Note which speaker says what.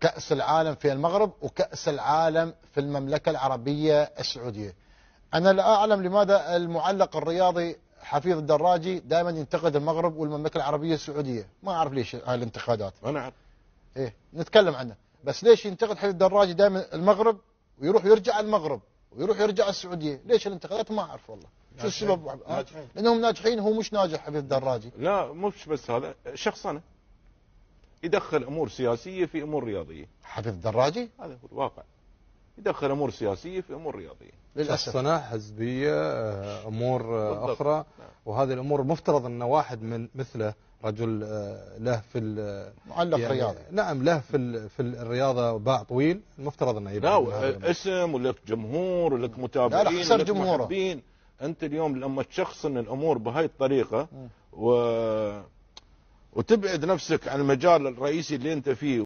Speaker 1: كأس العالم في المغرب وكأس العالم في المملكة العربية السعودية. أنا لا أعلم لماذا المعلق الرياضي حفيظ الدراجي دائما ينتقد المغرب والمملكة العربية السعودية. ما أعرف ليش هاي الانتقادات.
Speaker 2: أنا أعرف.
Speaker 1: إيه نتكلم عنه، بس ليش ينتقد حفيظ الدراجي دائما المغرب ويروح يرجع المغرب ويروح يرجع السعودية؟ ليش الانتقادات؟ ما أعرف والله شو السبب. لأنهم ناجحين، هو مش ناجح حفيظ الدراجي.
Speaker 2: لا مش بس هذا، شخصنة يدخل أمور سياسية في أمور رياضية.
Speaker 1: حفيظ الدراجي
Speaker 2: هذا هو الواقع، يدخل أمور سياسية في أمور رياضية
Speaker 1: للأسف.
Speaker 3: شخصنة حزبية أمور أخرى.
Speaker 2: نعم.
Speaker 3: وهذه الأمور المفترض أن واحد من مثله رجل له في
Speaker 1: معلق يعني رياضي،
Speaker 3: نعم له في الرياضة باع طويل، المفترض أنه يبقى
Speaker 2: لا اسم ولك جمهور ولك متابعين ولك محبين. أنت اليوم لما تشخصن الأمور بهاي الطريقة وتبعد نفسك عن المجال الرئيسي اللي أنت فيه